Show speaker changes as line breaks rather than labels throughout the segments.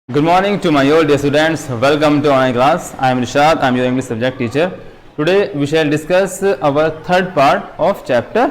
Good morning to my all dear students. Welcome to online class. I am Rishad. I am your English subject teacher. Today we shall discuss our third part of chapter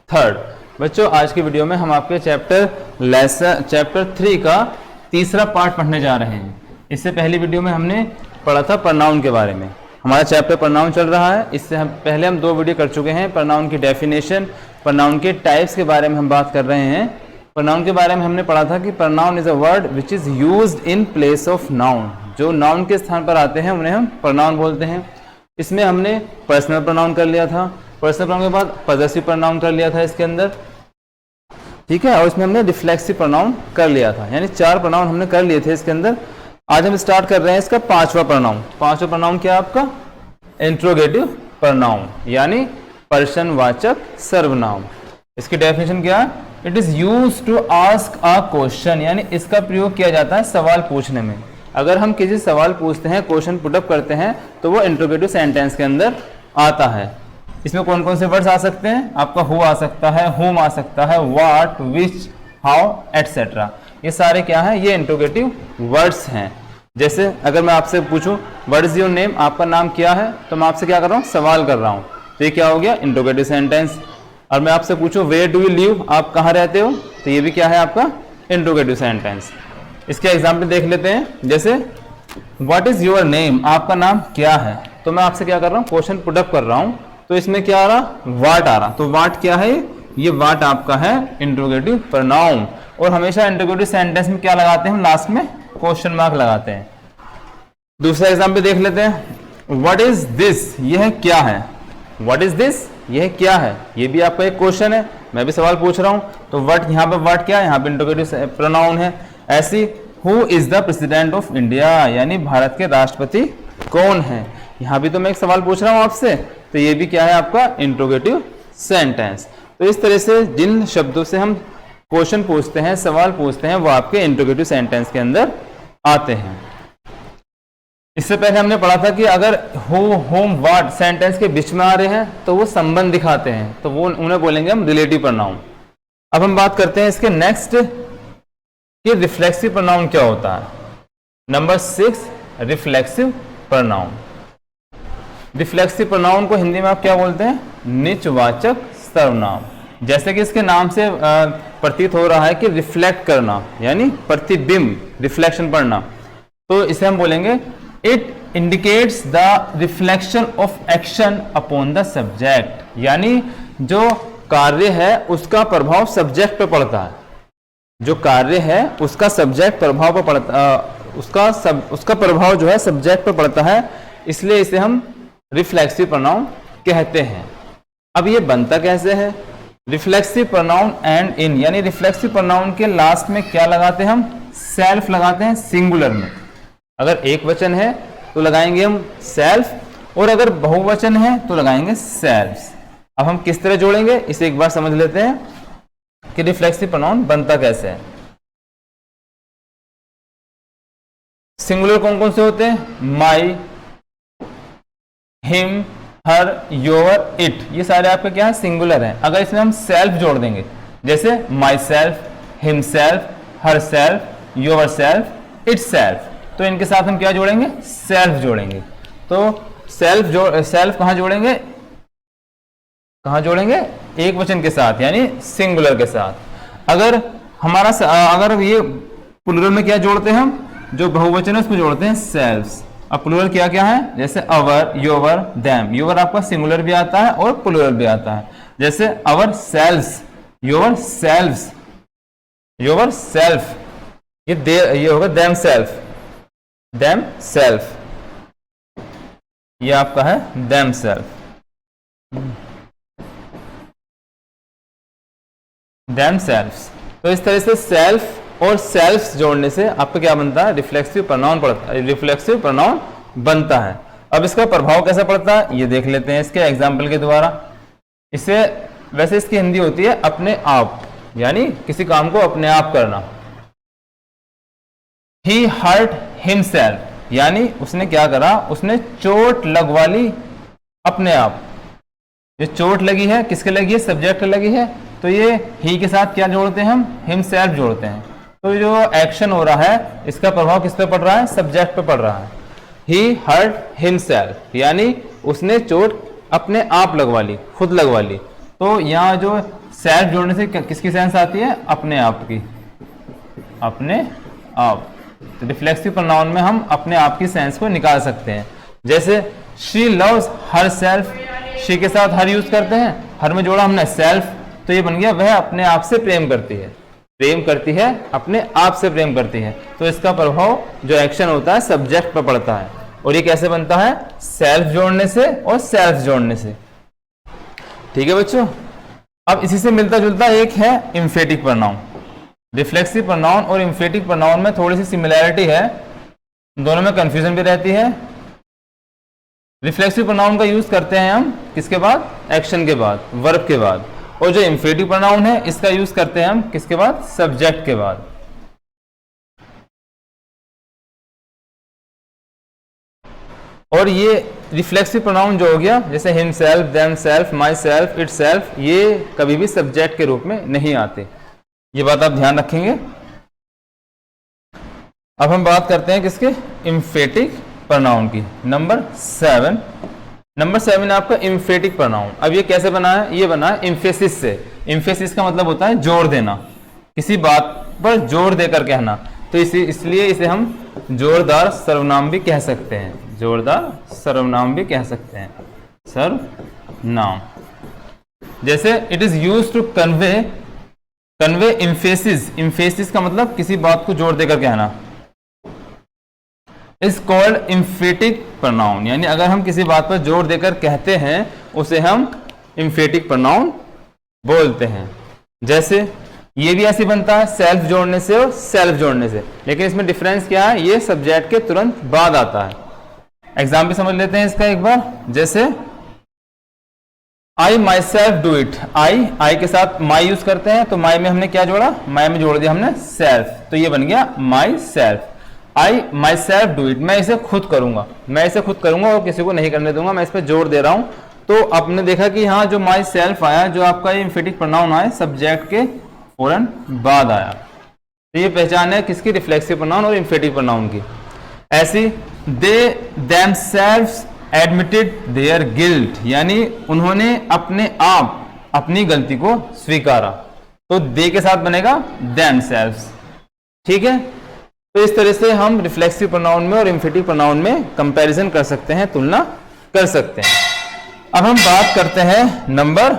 3rd. बच्चों आज की video में हम आपके chapter 3 का तीसरा part पढ़ने जा रहे हैं। इससे पहली वीडियो में हमने पढ़ा था प्रनाउन के बारे में। हमारा चैप्टर प्रनाउन चल रहा है। इससे पहले हम 2 वीडियो कर चुके हैं। प्रनाउन की डेफिनेशन, प्रनाउन के टाइप्स के बारे में हम बात कर रहे हैं। प्रनाउन के बारे में हमने पढ़ा था कि pronoun is a word which is used in place of noun. जो नाउन के स्थान पर आते हैं उन्हें हम प्रनाउन बोलते हैं। इसमें हमने पर्सनल प्रनाउन कर लिया था, पर्सनल प्रनाउन के बाद पॉजेसिव प्रनाउन कर लिया था इसके अंदर, ठीक है। और इसमें हमने रिफ्लेक्सिव प्रनाउन कर लिया था, यानी 4 प्रनाउन हमने कर लिए थे इसके अंदर। आज हम स्टार्ट कर रहे हैं इसका 5वां प्रनाउन। 5वां प्रनाउन क्या है आपका? इंट्रोगेटिव प्रनाउन, यानी प्रश्नवाचक सर्वनाम। इसकी डेफिनेशन क्या है? It is use to ask a question, यानी इसका प्रयोग किया जाता है सवाल पूछने में। अगर हम किसी सवाल पूछते हैं, क्वेश्चन पुटअप करते हैं, तो वो इंट्रोगेटिव सेंटेंस के अंदर आता है। इसमें कौन कौन से वर्ड्स आ सकते हैं? आपका हु आ सकता है, हुम आ सकता है, व्हाट, विच, हाउ, एटसेट्रा। ये सारे क्या है? ये इंट्रोगेटिव वर्ड्स हैं। जैसे अगर मैं आपसे पूछूं व्हाट इज योर नेम, आपका नाम क्या है, तो मैं आपसे क्या कर रहा हूँ? सवाल कर रहा हूँ। तो ये क्या हो गया? Interrogative sentence. और मैं आपसे पूछूं वेयर डू यू लिव, आप कहाँ रहते हो, तो ये भी क्या है? आपका इंट्रोगेटिव सेंटेंस। इसके एग्जाम्पल देख लेते हैं। जैसे व्हाट इज योर नेम, आपका नाम क्या है, तो मैं आपसे क्या कर रहा हूँ? क्वेश्चन पुटअप कर रहा हूँ। तो इसमें क्या आ रहा? व्हाट आ रहा। तो व्हाट क्या है? ये व्हाट आपका है इंट्रोगेटिव प्रनाउन। और हमेशा इंट्रोगेटिव सेंटेंस में क्या लगाते हैं हम? लास्ट में क्वेश्चन मार्क लगाते हैं। दूसरा एग्जाम्पल देख लेते हैं। व्हाट इज दिस, यह क्या है? व्हाट इज दिस, यह क्या है? ये भी आपका एक क्वेश्चन है, मैं भी सवाल पूछ रहा हूं। तो व्हाट, यहाँ पे व्हाट क्या है? यहाँ पे इंट्रोगेटिव प्रनाउन है। ऐसी who is the president of India, यानी भारत के राष्ट्रपति कौन है? यहाँ भी तो मैं एक सवाल पूछ रहा हूँ आपसे, तो ये भी क्या है? आपका इंट्रोगेटिव सेंटेंस। तो इस तरह से जिन शब्दों से हम क्वेश्चन पूछते हैं, सवाल पूछते हैं, वो आपके इंट्रोगेटिव सेंटेंस के अंदर आते हैं। इससे पहले हमने पढ़ा था कि अगर हु, होम, व्हाट सेंटेंस के बीच में आ रहे हैं तो वो संबंध दिखाते हैं, तो वो उन्हें बोलेंगे हम रिलेटिव प्रनाउन। अब हम बात करते हैं इसके नेक्स्ट कि रिफ्लेक्सिव प्रनाउन क्या होता है। Number 6, reflexive pronoun. Reflexive pronoun को हिंदी में आप क्या बोलते हैं? निचवाचक सर्वनाम। जैसे कि इसके नाम से प्रतीत हो रहा है कि रिफ्लेक्ट करना, यानी प्रतिबिंब, रिफ्लेक्शन पढ़ना, तो इसे हम बोलेंगे it indicates the reflection of action upon the subject, यानी जो कार्य है उसका प्रभाव सब्जेक्ट पर पड़ता है। जो कार्य है उसका सब्जेक्ट प्रभाव पर पड़ता, उसका प्रभाव जो है सब्जेक्ट पर पड़ता है, इसलिए इसे हम रिफ्लेक्सिव प्रनाउन कहते हैं। अब ये बनता कैसे है? रिफ्लेक्सिव प्रनाउन एंड इन, यानी रिफ्लेक्सिव प्रनाउन के लास्ट में क्या लगाते हैं हम? सेल्फ लगाते हैं सिंगुलर में। अगर एक वचन है तो लगाएंगे हम सेल्फ, और अगर बहुवचन है तो लगाएंगे सेल्फ्स। अब हम किस तरह जोड़ेंगे इसे एक बार समझ लेते हैं कि रिफ्लेक्सिव प्रनाउन बनता कैसे है। सिंगुलर कौन कौन से होते हैं? माई, हिम, हर, योर, इट, ये सारे आपके क्या है? सिंगुलर हैं। अगर इसमें हम सेल्फ जोड़ देंगे, जैसे my self, him self, her self, your self, it self, तो इनके साथ हम क्या जोड़ेंगे? सेल्फ जोड़ेंगे। तो सेल्फ कहाँ जोड़ेंगे? कहाँ जोड़ेंगे? एक वचन के साथ, यानी सिंगुलर के साथ। अगर ये प्लुरल में क्या जोड़ते हैं हम? जो बहुवचन है उसमें जोड़ते हैं सेल्फ्स। अब प्लुरल क्या क्या है? जैसे अवर, योवर, देम। योवर आपका सिंगुलर भी आता है और प्लुरल भी आता है। जैसे अवर सेल्व्स, योवर सेल्व्स, योवर सेल्फ, ये होगा देम सेल्फ, देम सेल्फ, ये आपका है देम सेल्फ, देम सेल्फ्स। तो इस तरह से सेल्फ और सेल्फ्स जोड़ने से आपका क्या बनता है? रिफ्लेक्सिव प्रनाउन पड़ता है, रिफ्लेक्सिव प्रनाउन बनता है। अब इसका प्रभाव कैसा पड़ता है ये देख लेते हैं इसके एग्जाम्पल के द्वारा। इसे वैसे इसकी हिंदी होती है अपने आप, यानी किसी काम को अपने आप करना। He hurt himself, यानी उसने क्या करा? उसने चोट लगवा ली अपने आप। ये चोट लगी है, किसके लगी है? सब्जेक्ट लगी है। तो ये ही के साथ क्या जोड़ते हैं हम? हिमसेल्फ जोड़ते हैं। तो जो एक्शन हो रहा है इसका प्रभाव किस पे पड़ रहा है? सब्जेक्ट पे पड़ रहा है। ही हर्ट हिमसेल्फ, यानी उसने चोट अपने आप लगवा ली, खुद लगवा ली। तो यहाँ जो सेल्फ जोड़ने से किसकी सेंस आती है? अपने आप की, अपने आप। तो रिफ्लेक्सिव प्रोनाउन में हम अपने आप की सेंस को निकाल सकते हैं। जैसे she loves her self, she के साथ हर यूज करते हैं, हर में जोड़ा हमने सेल्फ, तो ये बन गया वह अपने आप से प्रेम करती है। प्रेम करती है, अपने आप से प्रेम करती है। तो इसका प्रभाव जो एक्शन होता है सब्जेक्ट पर पड़ता है। और ये कैसे बनता है? सेल्फ जोड़ने से और सेल्फ जोड़ने से। ठीक है बच्चों। अब इसी से मिलता जुलता एक है एम्फेटिक प्रोनाउन। रिफ्लेक्सिव प्रोनाउन और एम्फेटिक प्रोनाउन में थोड़ी सी सिमिलैरिटी है, दोनों में कंफ्यूजन भी रहती है। रिफ्लेक्सिव प्रोनाउन का यूज करते हैं हम किसके बाद? एक्शन के बाद, वर्ब के बाद। और जो एम्फेटिक प्रोनाउन है इसका यूज करते हैं हम किसके बाद? सब्जेक्ट के बाद। और ये रिफ्लेक्सिव प्रोनाउन जो हो गया, जैसे हिमसेल्फ, देमसेल्फ, माईसेल्फ, इटसेल्फ, ये कभी भी सब्जेक्ट के रूप में नहीं आते। ये बात आप ध्यान रखेंगे। अब हम बात करते हैं किसके? एम्फेटिक प्रोनाउन की। नंबर 7 है आपका एम्फेटिक प्रोनाउन। अब ये कैसे बना है? ये बना है एम्फेसिस से। एम्फेसिस का मतलब होता है जोर देना, किसी बात पर जोर देकर कहना। तो इसलिए इसे हम जोरदार सर्वनाम भी कह सकते हैं। जोरदार सर्वनाम भी कह सकते हैं, सर्वनाम। जैसे it is used to convey emphasis. Emphasis का मतलब किसी बात को जोर देकर कहना। इज कॉल्ड एम्फेटिक प्रोनाउन, यानी अगर हम किसी बात पर जोर देकर कहते हैं उसे हम एम्फेटिक प्रोनाउन बोलते हैं। जैसे ये भी ऐसे बनता है सेल्फ जोड़ने से और सेल्फ जोड़ने से, लेकिन इसमें डिफरेंस क्या है? ये सब्जेक्ट के तुरंत बाद आता है। एग्जाम्पल समझ लेते हैं इसका एक बार। जैसे आई माई सेल्फ डू इट। आई के साथ माई यूज करते हैं, तो माई में हमने क्या जोड़ा? माई में जोड़ दिया हमने सेल्फ, तो ये बन गया my self. I my self do it, मैं इसे खुद करूंगा, मैं इसे खुद करूंगा और किसी को नहीं करने दूंगा, मैं इस पर जोर दे रहा हूं। तो आपने देखा कि यहाँ जो माई सेल्फ आया, जो आपका ये एम्फेटिक प्रोनाउन आया, सब्जेक्ट के फौरन बाद आया। तो ये पहचान है किसकी? रिफ्लेक्सिव प्रोनाउन और एम्फेटिक प्रोनाउन की। ऐसी they themselves admitted their guilt, यानी उन्होंने अपने आप अपनी गलती को स्वीकारा। तो दे के साथ बनेगा देमसेल्व्स। ठीक है। तो इस तरह से हम रिफ्लेक्सिव प्रोनाउन में और एम्फेटिक प्रोनाउन में कंपैरिजन कर सकते हैं, तुलना कर सकते हैं। अब हम बात करते हैं नंबर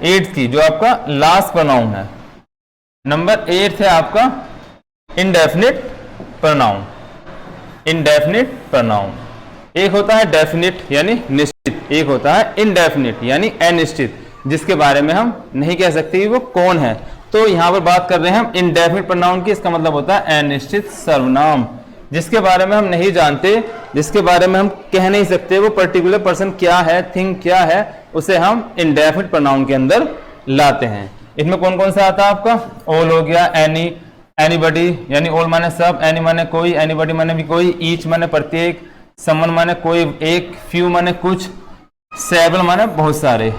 8 की, जो आपका लास्ट प्रोनाउन है। नंबर 8 है आपका इंडेफिनिट प्रोनाउन। इंडेफिनिट प्रोनाउन, एक होता है डेफिनिट यानी निश्चित, एक होता है इनडेफिनिट यानी अनिश्चित, जिसके बारे में हम नहीं कह सकते कि वो कौन है। तो यहां पर बात कर रहे हैं हम इंडेफिनिट प्रोनाउन की। इसका मतलब होता है अनिश्चित सर्वनाम, जिसके बारे में हम नहीं जानते, जिसके बारे में हम कह नहीं सकते वो पर्टिकुलर पर्सन क्या है, थिंग क्या है, उसे हम इंडेफिनिट प्रोनाउन के अंदर लाते हैं। इसमें कौन कौन सा आता है आपका? ऑल हो गया, एनी, एनीबडी, यानी ऑल माने सब, एनी माने कोई, एनीबडी माने भी कोई, ईच माने प्रत्येक, समवन माने कोई एक, फ्यू माने कुछ, सेवरल माने बहुत सारे,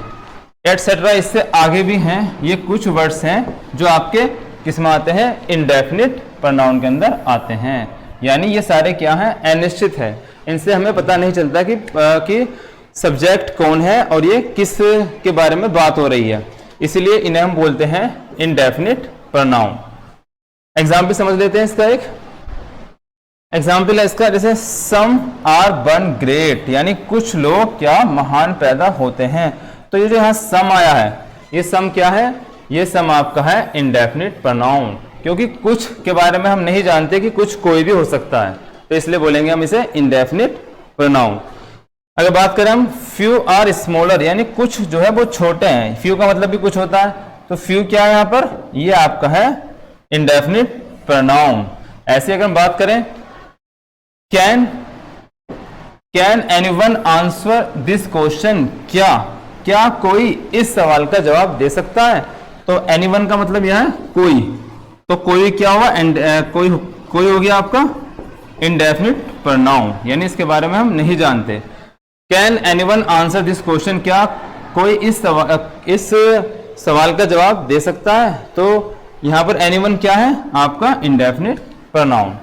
एटसेट्रा। इससे आगे भी हैं। ये कुछ वर्ड्स हैं जो आपके किस में आते हैं? इंडेफिनिट प्रोनाउन के अंदर आते हैं। यानी ये सारे क्या हैं? अनिश्चित है। इनसे हमें पता नहीं चलता कि सब्जेक्ट कौन है और ये किस के बारे में बात हो रही है, इसलिए इन्हें हम बोलते हैं इंडेफिनिट प्रोनाउन। एग्जाम्पल समझ लेते हैं इसका। एक एग्जाम्पल है इसका, जैसे सम आर बर्न ग्रेट, यानी कुछ लोग क्या महान पैदा होते हैं। तो ये जो यहाँ सम आया है, ये सम क्या है? ये सम आपका है इंडेफिनिट प्रोनाउन, क्योंकि कुछ के बारे में हम नहीं जानते कि कुछ कोई भी हो सकता है, तो इसलिए बोलेंगे हम इसे इंडेफिनिट प्रोनाउन। अगर बात करें हम फ्यू आर स्मॉलर, यानी कुछ जो है वो छोटे हैं। फ्यू का मतलब भी कुछ होता है, तो फ्यू क्या है यहाँ पर? ये आपका है इंडेफिनिट प्रोनाउन। ऐसे अगर हम बात करें can anyone answer this question, क्या कोई इस सवाल का जवाब दे सकता है? तो एनीवन का मतलब यह है कोई, तो कोई क्या हुआ? कोई हो गया आपका इंडेफिनिट प्रोनाउन, यानी इसके बारे में हम नहीं जानते। Can anyone answer this question, क्या कोई इस सवाल का जवाब दे सकता है? तो यहाँ पर एनीवन क्या है? आपका इंडेफिनिट प्रोनाउन।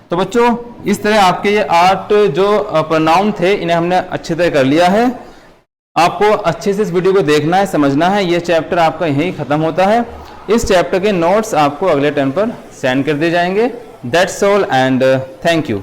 तो बच्चों इस तरह आपके ये 8 जो प्रोनाउन थे इन्हें हमने अच्छी तरह कर लिया है। आपको अच्छे से इस वीडियो को देखना है, समझना है। ये चैप्टर आपका यहीं खत्म होता है। इस चैप्टर के नोट्स आपको अगले टर्न पर सेंड कर दिए जाएंगे। That's all and thank you.